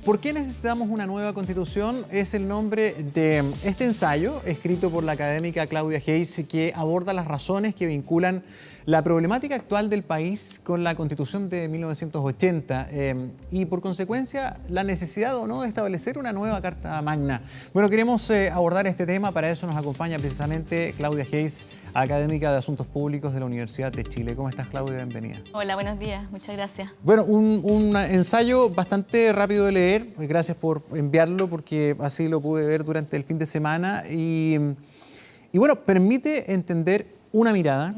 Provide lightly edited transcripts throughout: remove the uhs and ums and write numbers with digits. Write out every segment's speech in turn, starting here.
¿Por qué necesitamos una nueva constitución? Es el nombre de este ensayo, escrito por la académica Claudia Hayes, que aborda las razones que vinculan la problemática actual del país con la Constitución de 1980 y, por consecuencia, la necesidad o no de establecer una nueva Carta Magna. Bueno, queremos abordar este tema. Para eso nos acompaña precisamente Claudia Hayes, académica de Asuntos Públicos de la Universidad de Chile. ¿Cómo estás, Claudia? Bienvenida. Hola, buenos días. Muchas gracias. Bueno, un ensayo bastante rápido de leer. Gracias por enviarlo, porque así lo pude ver durante el fin de semana. Y bueno, permite entender una mirada.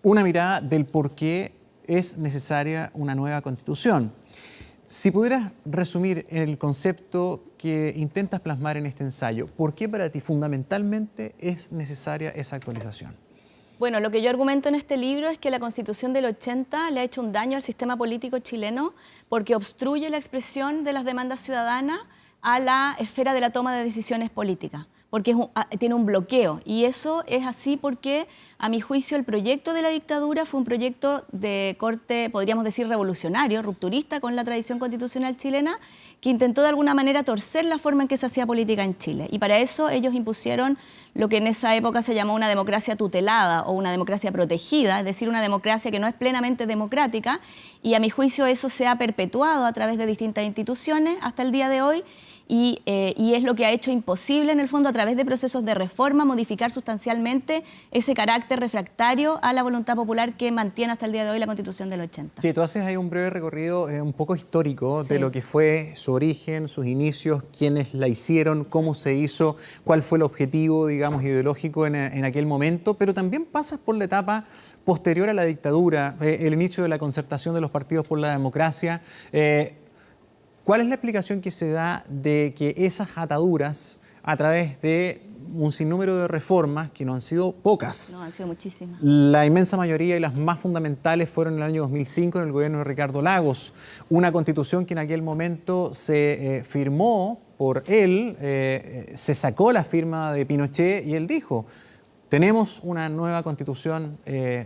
Una mirada del por qué es necesaria una nueva Constitución. Si pudieras resumir el concepto que intentas plasmar en este ensayo, ¿por qué para ti fundamentalmente es necesaria esa actualización? Bueno, lo que yo argumento en este libro es que la Constitución del 80 le ha hecho un daño al sistema político chileno porque obstruye la expresión de las demandas ciudadanas a la esfera de la toma de decisiones políticas, porque tiene un bloqueo. Y eso es así porque, a mi juicio, el proyecto de la dictadura fue un proyecto de corte, podríamos decir, revolucionario, rupturista con la tradición constitucional chilena, que intentó de alguna manera torcer la forma en que se hacía política en Chile. Y para eso ellos impusieron lo que en esa época se llamó una democracia tutelada o una democracia protegida, es decir, una democracia que no es plenamente democrática, y a mi juicio eso se ha perpetuado a través de distintas instituciones hasta el día de hoy. Y es lo que ha hecho imposible, en el fondo, a través de procesos de reforma, modificar sustancialmente ese carácter refractario a la voluntad popular que mantiene hasta el día de hoy la Constitución del 80. Sí, tú haces ahí un breve recorrido un poco histórico de lo que fue su origen, sus inicios, quiénes la hicieron, cómo se hizo, cuál fue el objetivo, digamos, ideológico en aquel momento, pero también pasas por la etapa posterior a la dictadura, el inicio de la concertación de los partidos por la democracia. ¿Cuál es la explicación que se da de que esas ataduras, a través de un sinnúmero de reformas, que no han sido pocas? No, han sido muchísimas. La inmensa mayoría y las más fundamentales fueron en el año 2005 en el gobierno de Ricardo Lagos. Una constitución que en aquel momento se firmó por él, se sacó la firma de Pinochet y él dijo: tenemos una nueva constitución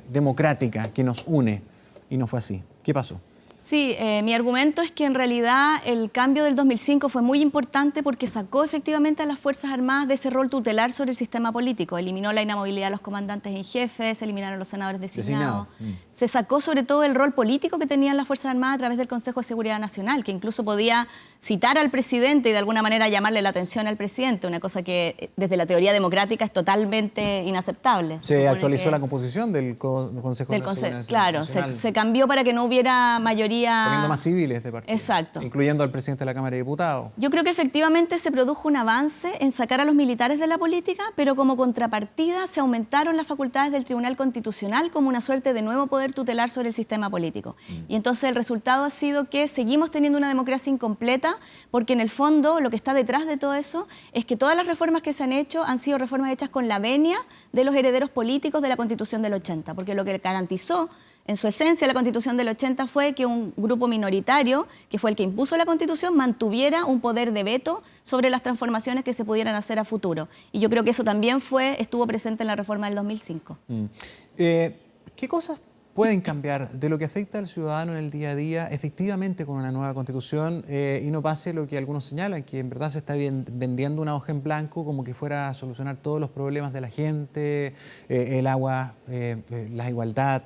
democrática que nos une. Y no fue así. ¿Qué pasó? Sí, mi argumento es que en realidad el cambio del 2005 fue muy importante porque sacó efectivamente a las Fuerzas Armadas de ese rol tutelar sobre el sistema político. Eliminó la inamovilidad de los comandantes en jefe, se eliminaron los senadores designados. Se sacó sobre todo el rol político que tenían las Fuerzas Armadas a través del Consejo de Seguridad Nacional, que incluso podía citar al presidente y de alguna manera llamarle la atención al presidente, una cosa que desde la teoría democrática es totalmente inaceptable. Se actualizó la composición del Consejo de Seguridad Claro, Nacional. se cambió para que no hubiera mayoría. Poniendo más civiles de partido. Exacto. Incluyendo al presidente de la Cámara de Diputados. Yo creo que efectivamente se produjo un avance en sacar a los militares de la política, pero como contrapartida se aumentaron las facultades del Tribunal Constitucional como una suerte de nuevo poder tutelar sobre el sistema político. Y entonces el resultado ha sido que seguimos teniendo una democracia incompleta, porque en el fondo lo que está detrás de todo eso es que todas las reformas que se han hecho han sido reformas hechas con la venia de los herederos políticos de la Constitución del 80, porque lo que garantizó en su esencia la Constitución del 80 fue que un grupo minoritario, que fue el que impuso la Constitución, mantuviera un poder de veto sobre las transformaciones que se pudieran hacer a futuro. Y yo creo que eso también estuvo presente en la reforma del 2005. ¿Qué cosas pueden cambiar de lo que afecta al ciudadano en el día a día efectivamente con una nueva Constitución y no pase lo que algunos señalan, que en verdad se está vendiendo una hoja en blanco como que fuera a solucionar todos los problemas de la gente, el agua, la igualdad,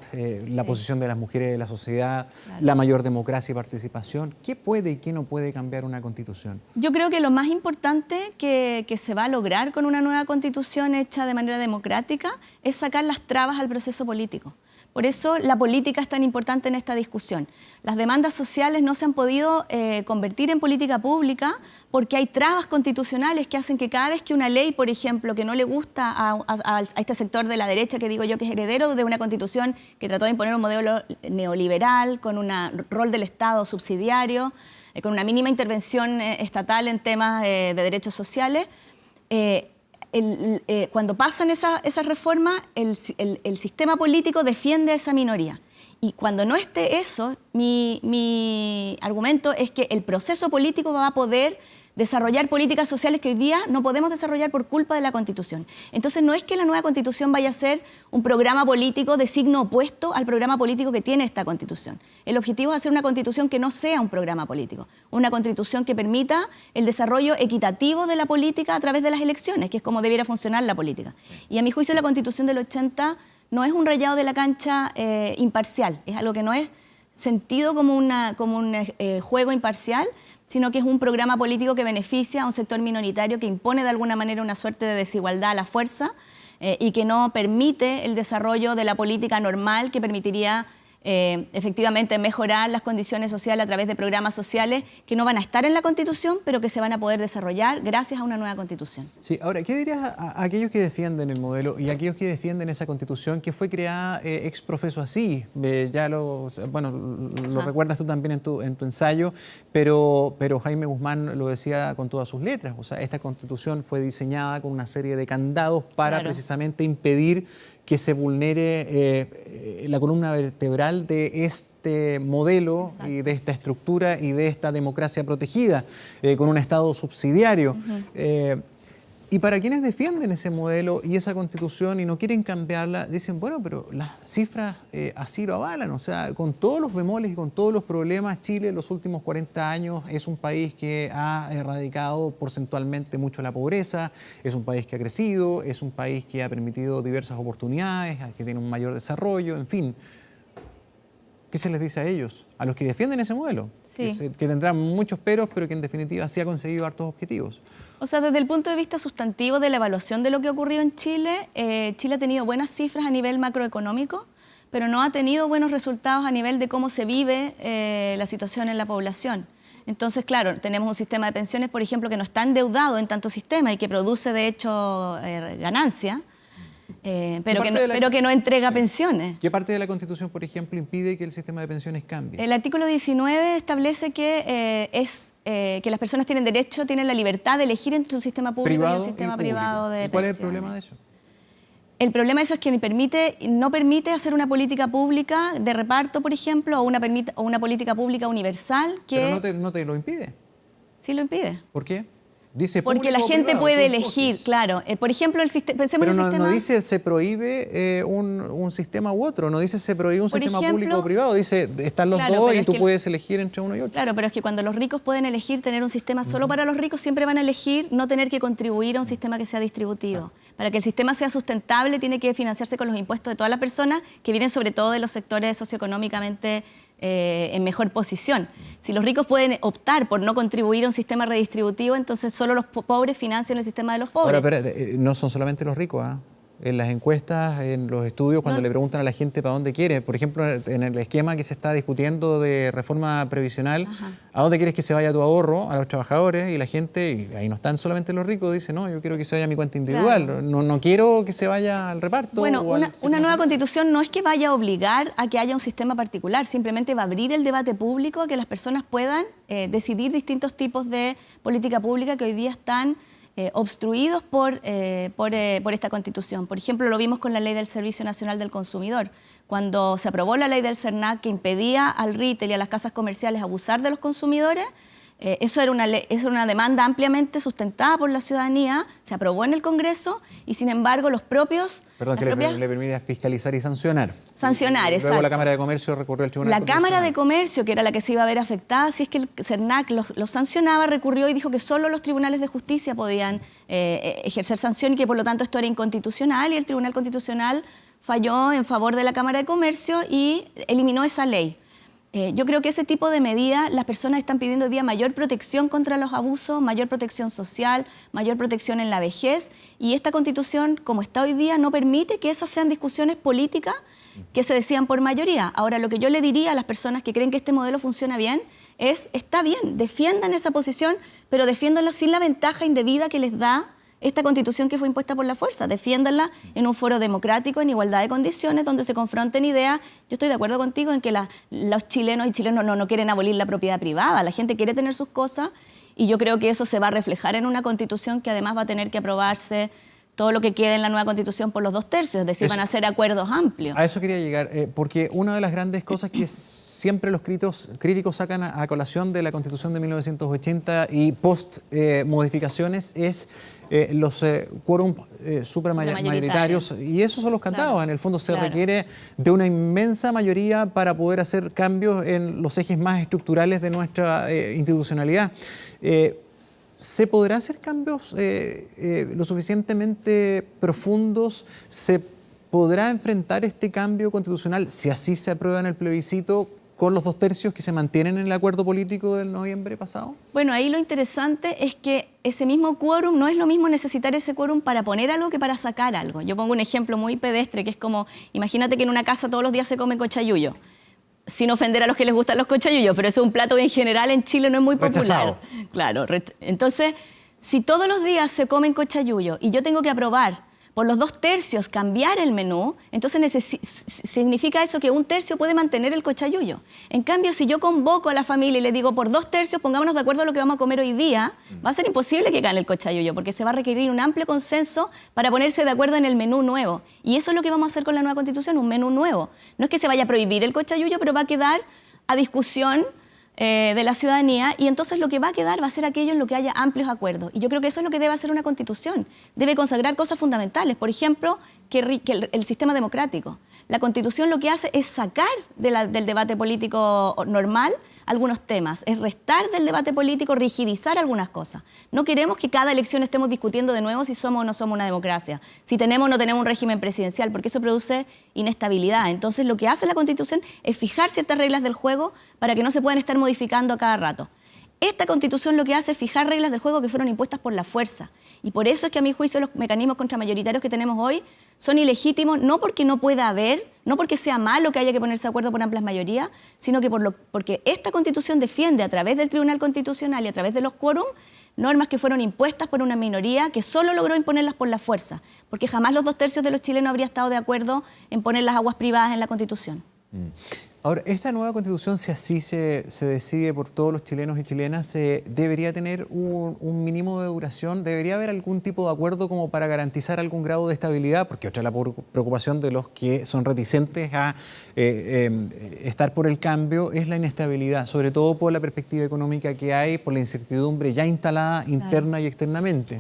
la posición de las mujeres de la sociedad, la mayor democracia y participación? ¿Qué puede y qué no puede cambiar una Constitución? Yo creo que lo más importante que se va a lograr con una nueva Constitución hecha de manera democrática es sacar las trabas al proceso político. Por eso la política es tan importante en esta discusión. Las demandas sociales no se han podido convertir en política pública porque hay trabas constitucionales que hacen que cada vez que una ley, por ejemplo, que no le gusta a este sector de la derecha, que digo yo que es heredero de una constitución que trató de imponer un modelo neoliberal, con un rol del Estado subsidiario, con una mínima intervención estatal en temas de derechos sociales, cuando pasan esas reformas, el sistema político defiende a esa minoría. Y cuando no esté eso, mi argumento es que el proceso político va a poder desarrollar políticas sociales que hoy día no podemos desarrollar por culpa de la Constitución. Entonces no es que la nueva Constitución vaya a ser un programa político de signo opuesto al programa político que tiene esta Constitución. El objetivo es hacer una Constitución que no sea un programa político, una Constitución que permita el desarrollo equitativo de la política a través de las elecciones, que es como debiera funcionar la política. Y a mi juicio la Constitución del 80 no es un rayado de la cancha imparcial, es algo que no es sentido como un juego imparcial, sino que es un programa político que beneficia a un sector minoritario, que impone de alguna manera una suerte de desigualdad a la fuerza y que no permite el desarrollo de la política normal que permitiría efectivamente mejorar las condiciones sociales a través de programas sociales que no van a estar en la Constitución, pero que se van a poder desarrollar gracias a una nueva Constitución. Sí, ahora, ¿qué dirías a aquellos que defienden el modelo y a aquellos que defienden esa Constitución que fue creada ex profeso así? Ya lo recuerdas tú también en tu ensayo, pero Jaime Guzmán lo decía con todas sus letras. O sea, esta Constitución fue diseñada con una serie de candados para precisamente impedir que se vulnere la columna vertebral de este modelo y de esta estructura y de esta democracia protegida, con un Estado subsidiario. Y para quienes defienden ese modelo y esa Constitución y no quieren cambiarla, dicen, bueno, pero las cifras así lo avalan. O sea, con todos los bemoles y con todos los problemas, Chile en los últimos 40 años es un país que ha erradicado porcentualmente mucho la pobreza, es un país que ha crecido, es un país que ha permitido diversas oportunidades, que tiene un mayor desarrollo, en fin. ¿Qué se les dice a ellos, a los que defienden ese modelo? Sí. Que tendrán muchos peros, pero que en definitiva sí ha conseguido hartos objetivos. O sea, desde el punto de vista sustantivo de la evaluación de lo que ha ocurrido en Chile, Chile ha tenido buenas cifras a nivel macroeconómico, pero no ha tenido buenos resultados a nivel de cómo se vive la situación en la población. Entonces, claro, tenemos un sistema de pensiones, por ejemplo, que no está endeudado en tanto sistema y que produce, de hecho, ganancia. Pero que no entrega pensiones. ¿Qué parte de la Constitución, por ejemplo, impide que el sistema de pensiones cambie? El artículo 19 establece que que las personas tienen derecho, tienen la libertad de elegir entre un sistema público y un sistema privado de pensiones. ¿Cuál es el problema de eso? El problema de eso es que no permite hacer una política pública de reparto, por ejemplo, o una política pública universal que... Pero no te lo impide. Sí lo impide. ¿Por qué? Dice porque la gente puede elegir, claro. Por ejemplo, pensemos en el sistema... no dice se prohíbe un sistema u otro, no dice se prohíbe un sistema público o privado, dice están los dos y tú puedes elegir entre uno y otro. Claro, pero es que cuando los ricos pueden elegir tener un sistema solo para los ricos, siempre van a elegir no tener que contribuir a un sistema que sea distributivo. Para que el sistema sea sustentable, tiene que financiarse con los impuestos de todas las personas que vienen sobre todo de los sectores socioeconómicamente en mejor posición. Si los ricos pueden optar por no contribuir a un sistema redistributivo, entonces solo los pobres financian el sistema de los pobres. Ahora, pero no son solamente los ricos, ¿ah? En las encuestas, en los estudios, cuando le preguntan a la gente para dónde quiere, por ejemplo, en el esquema que se está discutiendo de reforma previsional, ¿a dónde quieres que se vaya tu ahorro? A los trabajadores, y la gente, y ahí no están solamente los ricos, dice, no, yo quiero que se vaya a mi cuenta individual, claro. no quiero que se vaya al reparto. Bueno, una nueva Constitución no es que vaya a obligar a que haya un sistema particular, simplemente va a abrir el debate público a que las personas puedan decidir distintos tipos de política pública que hoy día están obstruidos por esta Constitución. Por ejemplo, lo vimos con la Ley del Servicio Nacional del Consumidor. Cuando se aprobó la ley del SERNAC que impedía al retail y a las casas comerciales abusar de los consumidores, eso era una demanda ampliamente sustentada por la ciudadanía, se aprobó en el Congreso y, sin embargo, los propios... Perdón, que le permite fiscalizar y sancionar. Sancionar, exacto. Luego la Cámara de Comercio recurrió al Tribunal Constitucional. La Cámara de Comercio, que era la que se iba a ver afectada, si es que el SERNAC lo sancionaba, recurrió y dijo que solo los tribunales de justicia podían ejercer sanción y que, por lo tanto, esto era inconstitucional, y el Tribunal Constitucional falló en favor de la Cámara de Comercio y eliminó esa ley. Yo creo que ese tipo de medidas, las personas están pidiendo hoy día mayor protección contra los abusos, mayor protección social, mayor protección en la vejez, y esta Constitución, como está hoy día, no permite que esas sean discusiones políticas que se decían por mayoría. Ahora, lo que yo le diría a las personas que creen que este modelo funciona bien es, está bien, defiendan esa posición, pero defiéndanlo sin la ventaja indebida que les da esta Constitución que fue impuesta por la fuerza. Defiéndanla en un foro democrático, en igualdad de condiciones, donde se confronten ideas. Yo estoy de acuerdo contigo en que los chilenos y chilenos no quieren abolir la propiedad privada. La gente quiere tener sus cosas y yo creo que eso se va a reflejar en una Constitución que además va a tener que aprobarse todo lo que quede en la nueva Constitución por los 2/3, es decir, van a ser acuerdos amplios. A eso quería llegar, porque una de las grandes cosas que siempre los críticos sacan a colación de la Constitución de 1980 y post-modificaciones es los quórum supramayoritarios, y esos son los candados. Claro. En el fondo se requiere de una inmensa mayoría para poder hacer cambios en los ejes más estructurales de nuestra institucionalidad. ¿Se podrá hacer cambios lo suficientemente profundos? ¿Se podrá enfrentar este cambio constitucional, si así se aprueba en el plebiscito, con los 2/3 que se mantienen en el acuerdo político del noviembre pasado? Bueno, ahí lo interesante es que ese mismo quórum, no es lo mismo necesitar ese quórum para poner algo que para sacar algo. Yo pongo un ejemplo muy pedestre, que es como, imagínate que en una casa todos los días se come cochayuyo. Sin ofender a los que les gustan los cochayuyos, pero eso es un plato que en general en Chile no es muy popular. Rechazado. Claro, entonces, si todos los días se comen cochayuyo y yo tengo que aprobar por los 2/3 cambiar el menú, entonces significa eso que 1/3 puede mantener el cochayuyo. En cambio, si yo convoco a la familia y le digo por 2/3 pongámonos de acuerdo a lo que vamos a comer hoy día, va a ser imposible que gane el cochayuyo, porque se va a requerir un amplio consenso para ponerse de acuerdo en el menú nuevo. Y eso es lo que vamos a hacer con la nueva Constitución, un menú nuevo. No es que se vaya a prohibir el cochayuyo, pero va a quedar a discusión de la ciudadanía, y entonces lo que va a quedar va a ser aquello en lo que haya amplios acuerdos. Y yo creo que eso es lo que debe hacer una Constitución. Debe consagrar cosas fundamentales, por ejemplo, que el sistema democrático. La Constitución lo que hace es sacar del debate político normal algunos temas, es restar del debate político, rigidizar algunas cosas. No queremos que cada elección estemos discutiendo de nuevo si somos o no somos una democracia, si tenemos o no tenemos un régimen presidencial, porque eso produce inestabilidad. Entonces, lo que hace la Constitución es fijar ciertas reglas del juego para que no se puedan estar modificando a cada rato. Esta Constitución lo que hace es fijar reglas del juego que fueron impuestas por la fuerza. Y por eso es que a mi juicio los mecanismos contramayoritarios que tenemos hoy son ilegítimos, no porque no pueda haber, no porque sea malo que haya que ponerse de acuerdo por amplias mayorías, sino que porque esta Constitución defiende a través del Tribunal Constitucional y a través de los quórum normas que fueron impuestas por una minoría que solo logró imponerlas por la fuerza, porque jamás los 2/3 de los chilenos habría estado de acuerdo en poner las aguas privadas en la Constitución. Ahora, esta nueva Constitución, si así se decide por todos los chilenos y chilenas, debería tener un mínimo de duración. ¿Debería haber algún tipo de acuerdo como para garantizar algún grado de estabilidad? Porque otra es la preocupación de los que son reticentes a estar por el cambio es la inestabilidad, sobre todo por la perspectiva económica que hay, por la incertidumbre ya instalada interna y externamente.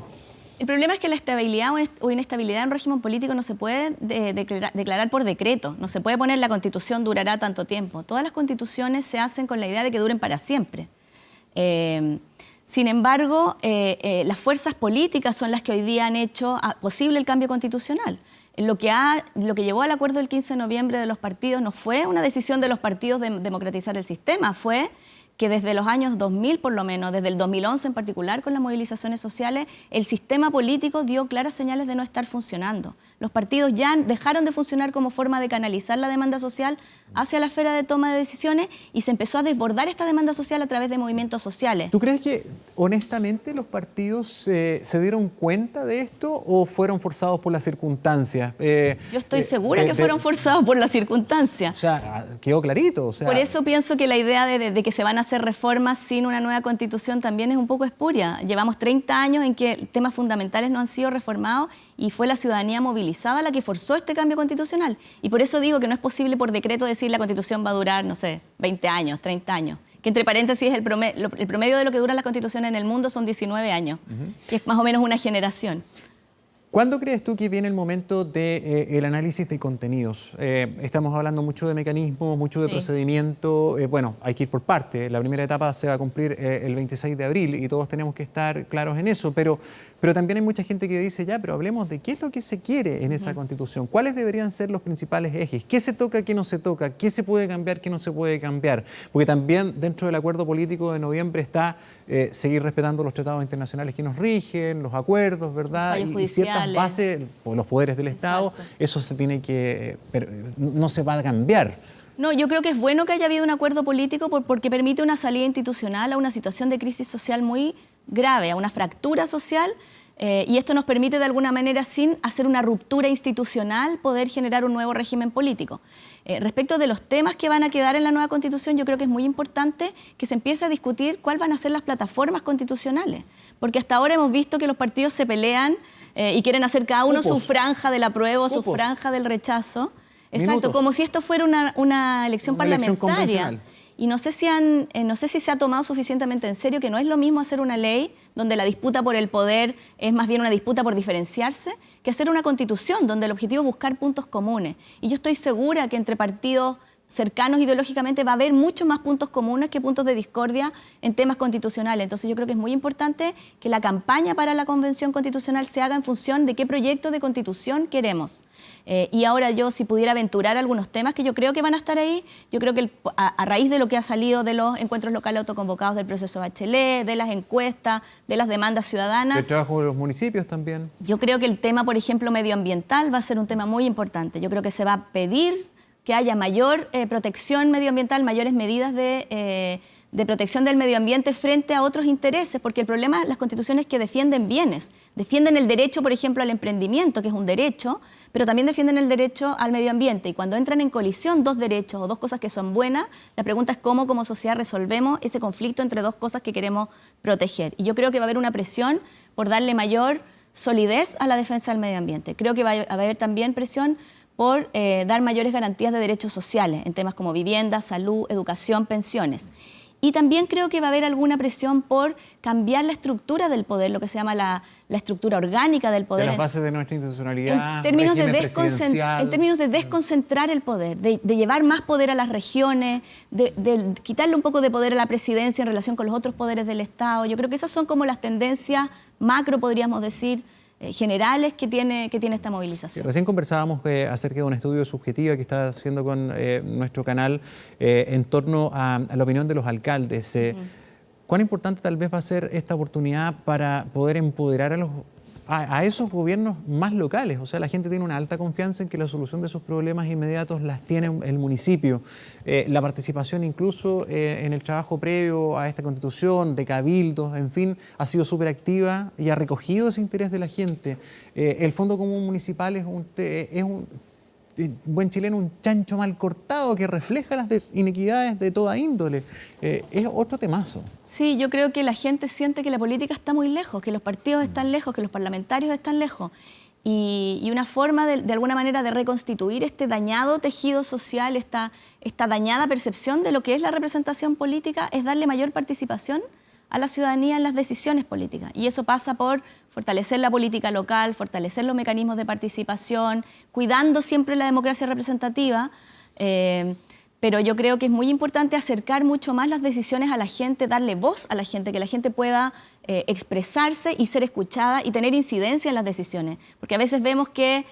El problema es que la estabilidad o inestabilidad en un régimen político no se puede declarar por decreto, no se puede poner la Constitución durará tanto tiempo. Todas las constituciones se hacen con la idea de que duren para siempre. Sin embargo, las fuerzas políticas son las que hoy día han hecho posible el cambio constitucional. Lo que llevó al acuerdo del 15 de noviembre de los partidos no fue una decisión de los partidos de democratizar el sistema, fue que desde los años 2000 por lo menos, desde el 2011 en particular con las movilizaciones sociales, el sistema político dio claras señales de no estar funcionando. Los partidos ya dejaron de funcionar como forma de canalizar la demanda social hacia la esfera de toma de decisiones y se empezó a desbordar esta demanda social a través de movimientos sociales. ¿Tú crees que honestamente los partidos se dieron cuenta de esto o fueron forzados por las circunstancias? Yo estoy segura que fueron forzados por las circunstancias. O sea, quedó clarito. O sea, por eso pienso que la idea de que se van a hacer reformas sin una nueva Constitución también es un poco espuria. Llevamos 30 años en que temas fundamentales no han sido reformados y fue la ciudadanía movilizada la que forzó este cambio constitucional. Y por eso digo que no es posible por decreto decir la Constitución va a durar, no sé, 20 años, 30 años. Que entre paréntesis el promedio de lo que duran las constituciones en el mundo son 19 años, que es más o menos una generación. ¿Cuándo crees tú que viene el momento del análisis de contenidos? Estamos hablando mucho de mecanismos, mucho de procedimiento. Bueno, hay que ir por parte. La primera etapa se va a cumplir el 26 de abril y todos tenemos que estar claros en eso. Pero también hay mucha gente que dice, ya, pero hablemos de qué es lo que se quiere en esa Constitución. ¿Cuáles deberían ser los principales ejes? ¿Qué se toca, qué no se toca? ¿Qué se puede cambiar, qué no se puede cambiar? Porque también dentro del acuerdo político de noviembre está seguir respetando los tratados internacionales que nos rigen, los acuerdos, ¿verdad? Y ciertas bases, los poderes del Estado. Exacto. Eso se tiene que, no se va a cambiar. No, yo creo que es bueno que haya habido un acuerdo político porque permite una salida institucional a una situación de crisis social muy grave, a una fractura social Y esto nos permite de alguna manera, sin hacer una ruptura institucional, poder generar un nuevo régimen político. Respecto de los temas que van a quedar en la nueva Constitución, yo creo que es muy importante que se empiece a discutir cuáles van a ser las plataformas constitucionales, porque hasta ahora hemos visto que los partidos se pelean y quieren hacer cada uno su franja del apruebo, su franja del rechazo. Exacto, Minutos. como si esto fuera una elección parlamentaria. Y no sé si se ha tomado suficientemente en serio que no es lo mismo hacer una ley donde la disputa por el poder es más bien una disputa por diferenciarse, que hacer una constitución donde el objetivo es buscar puntos comunes. Y yo estoy segura que entre partidos cercanos ideológicamente va a haber muchos más puntos comunes que puntos de discordia en temas constitucionales. Entonces yo creo que es muy importante que la campaña para la Convención Constitucional se haga en función de qué proyecto de constitución queremos. Y ahora yo, si pudiera aventurar algunos temas que yo creo que van a estar ahí, yo creo que a raíz de lo que ha salido de los encuentros locales autoconvocados del proceso Bachelet, de las encuestas, de las demandas ciudadanas. El trabajo de los municipios también. Yo creo que el tema, por ejemplo, medioambiental va a ser un tema muy importante. Yo creo que se va a pedir que haya mayor protección medioambiental, mayores medidas de protección del medio ambiente frente a otros intereses, porque el problema de las constituciones es que defienden bienes, defienden el derecho, por ejemplo, al emprendimiento, que es un derecho, pero también defienden el derecho al medio ambiente. Y cuando entran en colisión dos derechos o dos cosas que son buenas, la pregunta es cómo como sociedad resolvemos ese conflicto entre dos cosas que queremos proteger. Y yo creo que va a haber una presión por darle mayor solidez a la defensa del medio ambiente. Creo que va a haber también presión por dar mayores garantías de derechos sociales en temas como vivienda, salud, educación, pensiones. Y también creo que va a haber alguna presión por cambiar la estructura del poder, lo que se llama la estructura orgánica del poder. De las bases de nuestra institucionalidad, en términos de desconcentrar el poder, de llevar más poder a las regiones, de quitarle un poco de poder a la presidencia en relación con los otros poderes del Estado. Yo creo que esas son como las tendencias macro, podríamos decir, generales que tiene esta movilización. Recién conversábamos acerca de un estudio subjetivo que está haciendo con nuestro canal en torno a la opinión de los alcaldes. ¿Cuán importante tal vez va a ser esta oportunidad para poder empoderar a esos gobiernos más locales? O sea, la gente tiene una alta confianza en que la solución de sus problemas inmediatos las tiene el municipio. La participación incluso en el trabajo previo a esta constitución, de cabildos, en fin, ha sido súper activa y ha recogido ese interés de la gente. El Fondo Común Municipal es un buen chileno, un chancho mal cortado que refleja las inequidades de toda índole. Es otro temazo. Sí, yo creo que la gente siente que la política está muy lejos, que los partidos están lejos, que los parlamentarios están lejos. Y una forma de alguna manera de reconstituir este dañado tejido social, esta dañada percepción de lo que es la representación política, es darle mayor participación a la ciudadanía en las decisiones políticas. Y eso pasa por fortalecer la política local, fortalecer los mecanismos de participación, cuidando siempre la democracia representativa. Pero yo creo que es muy importante acercar mucho más las decisiones a la gente, darle voz a la gente, que la gente pueda expresarse y ser escuchada y tener incidencia en las decisiones. Porque a veces vemos que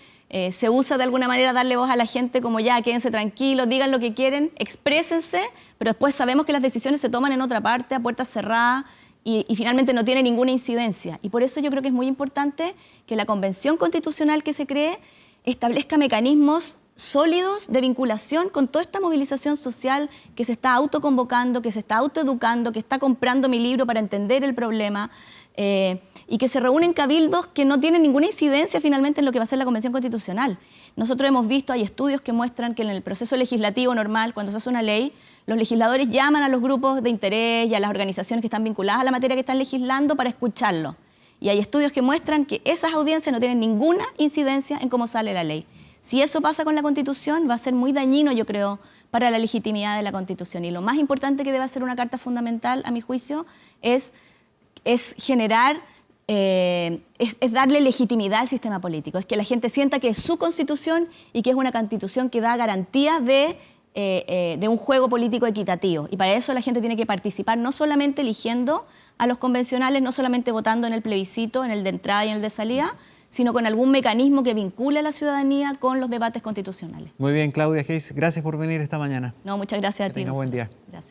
se usa de alguna manera darle voz a la gente como ya, quédense tranquilos, digan lo que quieren, exprésense, pero después sabemos que las decisiones se toman en otra parte, a puertas cerradas, y finalmente no tiene ninguna incidencia. Y por eso yo creo que es muy importante que la Convención Constitucional que se cree establezca mecanismos sólidos de vinculación con toda esta movilización social que se está autoconvocando, que se está autoeducando, que está comprando mi libro para entender el problema y que se reúnen cabildos que no tienen ninguna incidencia finalmente en lo que va a ser la Convención Constitucional. Nosotros hemos visto, hay estudios que muestran que en el proceso legislativo normal, cuando se hace una ley, los legisladores llaman a los grupos de interés y a las organizaciones que están vinculadas a la materia que están legislando para escucharlo. Y hay estudios que muestran que esas audiencias no tienen ninguna incidencia en cómo sale la ley. Si eso pasa con la Constitución, va a ser muy dañino, yo creo, para la legitimidad de la Constitución. Y lo más importante que debe hacer una Carta Fundamental, a mi juicio, es generar, es darle legitimidad al sistema político. Es que la gente sienta que es su Constitución y que es una Constitución que da garantía de un juego político equitativo. Y para eso la gente tiene que participar no solamente eligiendo a los convencionales, no solamente votando en el plebiscito, en el de entrada y en el de salida, sino con algún mecanismo que vincule a la ciudadanía con los debates constitucionales. Muy bien, Claudia Geis, gracias por venir esta mañana. No, muchas gracias a ti. Que tenga buen día. Gracias.